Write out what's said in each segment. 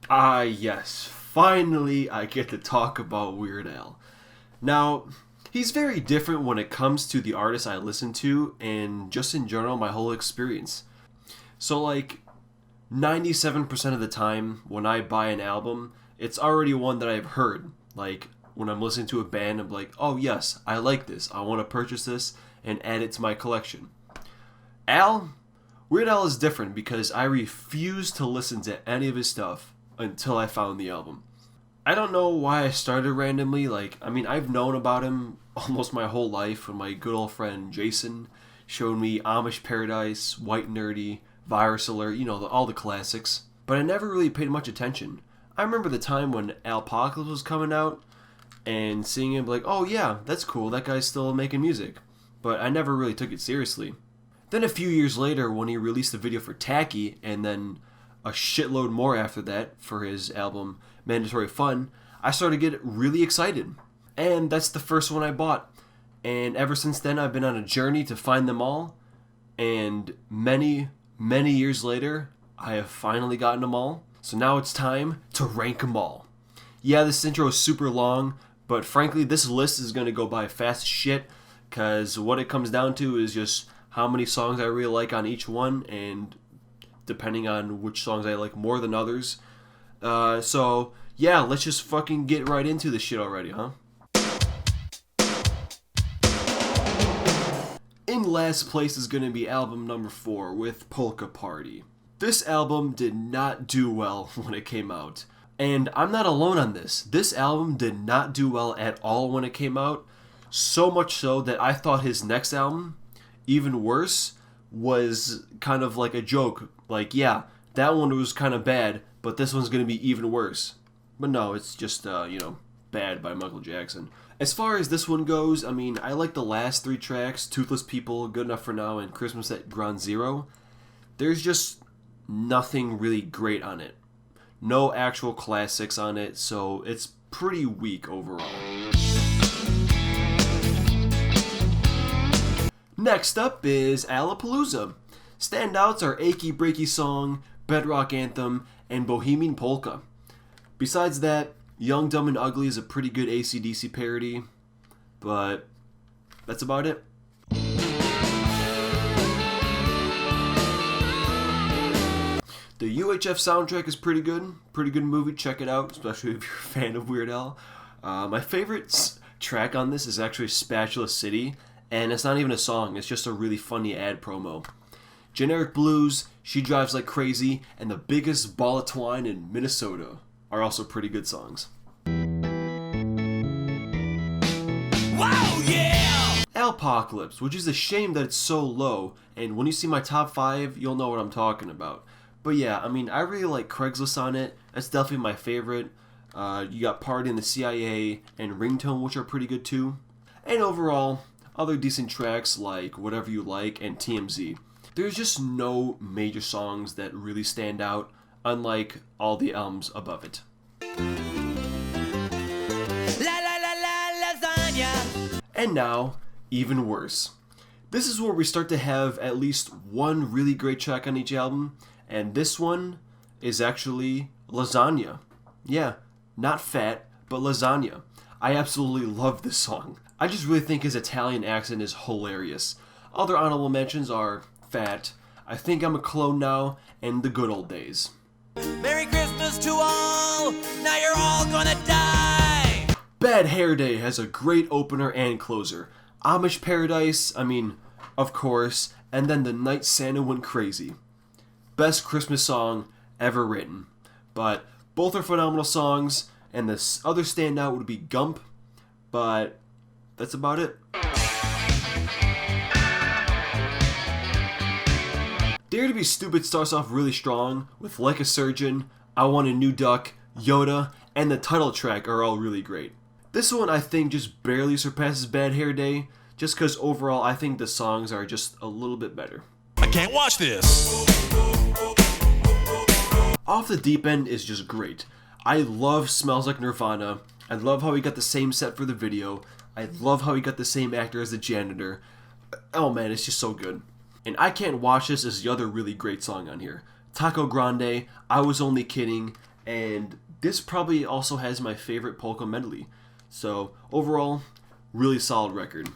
Ah, yes. Finally, I get to talk about Weird Al. Now, he's very different when it comes to the artists I listen to and just in general my whole experience. So, like, 97% of the time when I buy an album, it's already one that I've heard. Like, when I'm listening to a band, I'm like, oh, yes, I like this. I want to purchase this and add it to my collection. Al? Weird Al is different because I refuse to listen to any of his stuff until I found the album. I don't know why I started randomly. I've known about him almost my whole life when my good old friend Jason showed me Amish Paradise, White Nerdy, Virus Alert, all the classics. But I never really paid much attention. I remember the time when Alpocalypse was coming out and seeing him like, oh yeah, that's cool, that guy's still making music. But I never really took it seriously. Then a few years later, when he released a video for Tacky, and then a shitload more after that for his album Mandatory Fun, I started to get really excited. And that's the first one I bought. And ever since then, I've been on a journey to find them all. And many, many years later, I have finally gotten them all. So now it's time to rank them all. Yeah, this intro is super long, but frankly, this list is going to go by fast as shit, because what it comes down to is just how many songs I really like on each one, and depending on which songs I like more than others. So, yeah, let's just fucking get right into this shit already, huh? In last place is going to be album number 4 with Polka Party. This album did not do well when it came out. And I'm not alone on this. This album did not do well at all when it came out. So much so that I thought his next album, Even Worse, was kind of like a joke. Like, yeah, that one was kind of bad, but this one's going to be even worse. But no, it's just, Bad by Michael Jackson. As far as this one goes, I like the last 3 tracks, Toothless People, Good Enough for Now, and Christmas at Ground Zero. There's just nothing really great on it. No actual classics on it, so it's pretty weak overall. Next up is Alapalooza. Standouts are Achy Breaky Song, Bedrock Anthem, and Bohemian Polka. Besides that, Young, Dumb, and Ugly is a pretty good AC/DC parody, but that's about it. The UHF soundtrack is pretty good movie, check it out, especially if you're a fan of Weird Al. My favorite track on this is actually Spatula City, and it's not even a song, it's just a really funny ad promo. Generic Blues, She Drives Like Crazy, and The Biggest Ball of Twine in Minnesota are also pretty good songs. Wow, yeah! Alpocalypse, which is a shame that it's so low, and when you see my top 5, you'll know what I'm talking about. But yeah, I really like Craigslist on it. That's definitely my favorite. You got Party in the CIA and Ringtone, which are pretty good too. And overall, other decent tracks like Whatever You Like and TMZ. There's just no major songs that really stand out, unlike all the albums above it. La la la la lasagna. And now, Even Worse. This is where we start to have at least one really great track on each album, and this one is actually Lasagna. Yeah, not fat, but lasagna. I absolutely love this song. I just really think his Italian accent is hilarious. Other honorable mentions are Fat, I Think I'm a Clone Now, and The Good Old Days. Merry Christmas to all! Now you're all gonna die! Bad Hair Day has a great opener and closer. Amish Paradise, of course, and then The Night Santa Went Crazy. Best Christmas song ever written. But both are phenomenal songs, and the other standout would be Gump, but that's about it. Dare to Be Stupid starts off really strong, with Like a Surgeon, I Want a New Duck, Yoda, and the title track are all really great. This one I think just barely surpasses Bad Hair Day, just because overall I think the songs are just a little bit better. I can't watch this! Off the Deep End is just great. I love Smells Like Nirvana. I love how he got the same set for the video. I love how he got the same actor as the janitor. Oh man, it's just so good. And I Can't Watch This is the other really great song on here. Taco Grande, I Was Only Kidding, And this probably also has my favorite polka medley. So overall, really solid record.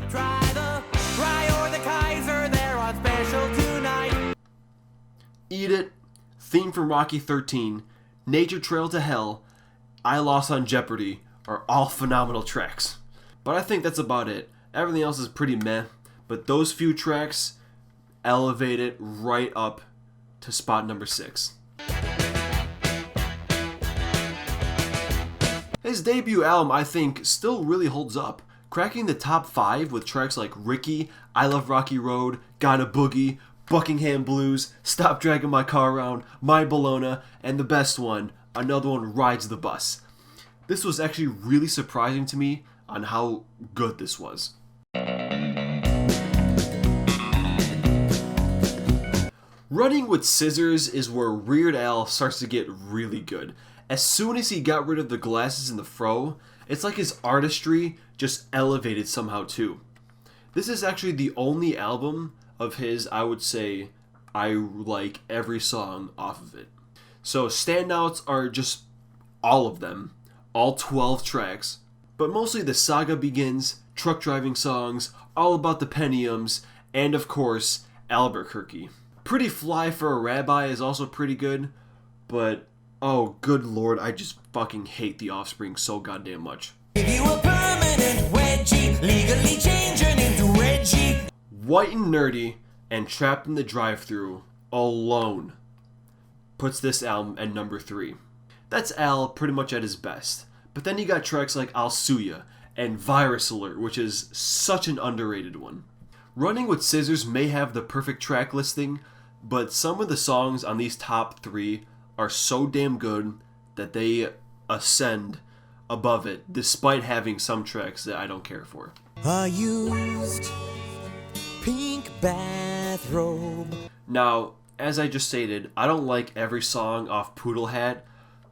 Try the Fry or the Kaiser, they're on special tonight. Eat It, theme from Rocky 13, Nature Trail to Hell, I Lost on Jeopardy are all phenomenal tracks. But I think that's about it. Everything else is pretty meh, but those few tracks elevate it right up to spot number 6. His debut album, I think, still really holds up, cracking the top 5 with tracks like Ricky, I Love Rocky Road, Gotta Boogie, Buckingham Blues, Stop Dragging My Car Around, My Bologna, and the best one, another one, Rides the Bus. This was actually really surprising to me on how good this was. Running with Scissors is where Weird Al starts to get really good. As soon as he got rid of the glasses and the fro, it's like his artistry just elevated somehow too. This is actually the only album of his I would say I like every song off of it. So standouts are just all of them, all 12 tracks, but mostly the Saga Begins, Truck Driving Songs, All About the Pentiums, and of course, Albuquerque. Pretty Fly for a Rabbi is also pretty good, but oh good lord, I just fucking hate The Offspring so goddamn much. Give you a permanent wedgie, legally change your name to Reggie. White and Nerdy and Trapped in the Drive-Thru alone puts this album at number 3. That's Al pretty much at his best. But then you got tracks like I'll Sue Ya and Virus Alert, which is such an underrated one. Running with Scissors may have the perfect track listing, but some of the songs on these top 3 are so damn good that they ascend above it, despite having some tracks that I don't care for. A used pink bathrobe. Now, as I just stated, I don't like every song off Poodle Hat,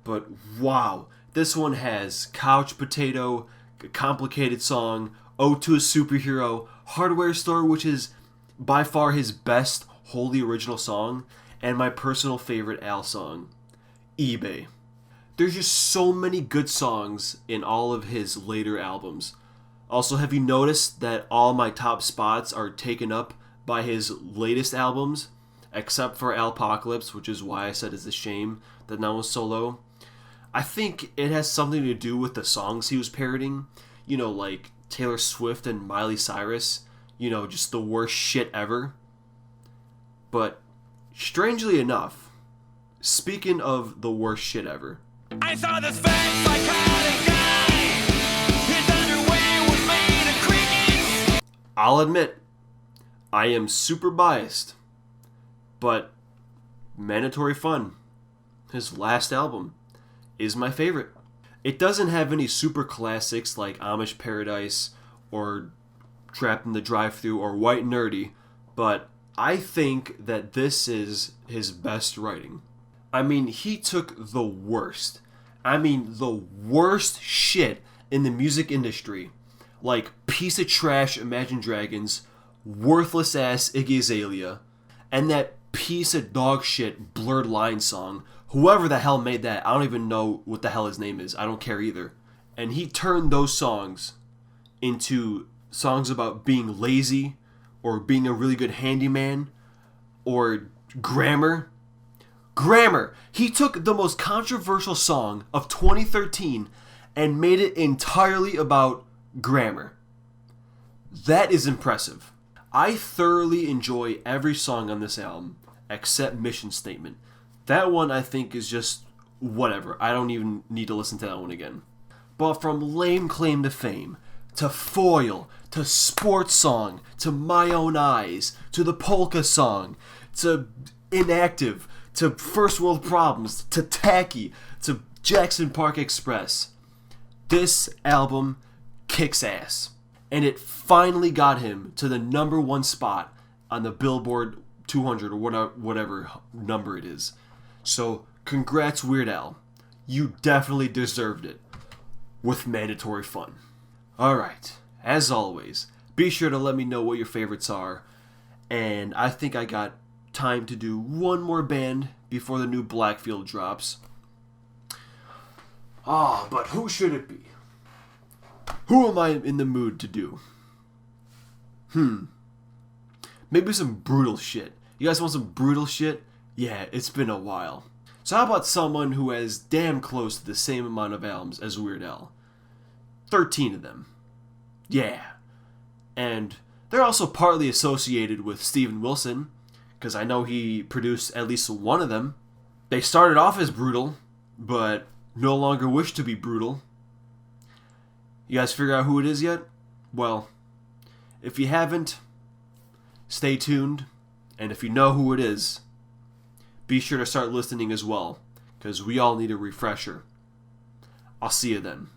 but wow, this one has Couch Potato, a complicated song, Ode to a Superhero, Hardware Store, which is by far his best wholly original song, and my personal favorite Al song, eBay. There's just so many good songs in all of his later albums. Also, have you noticed that all my top spots are taken up by his latest albums, except for Alpocalypse, which is why I said it's a shame that that was so low. I think it has something to do with the songs he was parodying, you know, like Taylor Swift and Miley Cyrus, you know, just the worst shit ever. But strangely enough, speaking of the worst shit ever, I saw this fat psychotic guy. His underwear was made of crickets. I'll admit, I am super biased, but Mandatory Fun, his last album, is my favorite. It doesn't have any super classics like Amish Paradise or Trapped in the Drive-Thru or White Nerdy, but I think that this is his best writing. I mean, he took the worst shit in the music industry, like piece of trash Imagine Dragons, worthless ass Iggy Azalea, and that piece of dog shit Blurred Line song. Whoever the hell made that, I don't even know what the hell his name is. I don't care either. And he turned those songs into songs about being lazy, or being a really good handyman, or grammar. Grammar! He took the most controversial song of 2013 and made it entirely about grammar. That is impressive. I thoroughly enjoy every song on this album, except Mission Statement. That one I think is just whatever. I don't even need to listen to that one again. But from Lame Claim to Fame, to Foil, to Sports Song, to My Own Eyes, to the Polka Song, to Inactive, to First World Problems, to Tacky, to Jackson Park Express. This album kicks ass. And it finally got him to the number 1 spot on the Billboard 200 or whatever number it is. So, congrats Weird Al. You definitely deserved it. With Mandatory Fun. Alright, as always, be sure to let me know what your favorites are. And I think I got time to do one more band before the new Blackfield drops. But who should it be? Who am I in the mood to do? Maybe some brutal shit. You guys want some brutal shit? Yeah, it's been a while. So how about someone who has damn close to the same amount of albums as Weird Al? 13 of them. Yeah. And they're also partly associated with Steven Wilson, because I know he produced at least one of them. They started off as brutal, but no longer wish to be brutal. You guys figure out who it is yet? Well, if you haven't, stay tuned, and if you know who it is, be sure to start listening as well, because we all need a refresher. I'll see you then.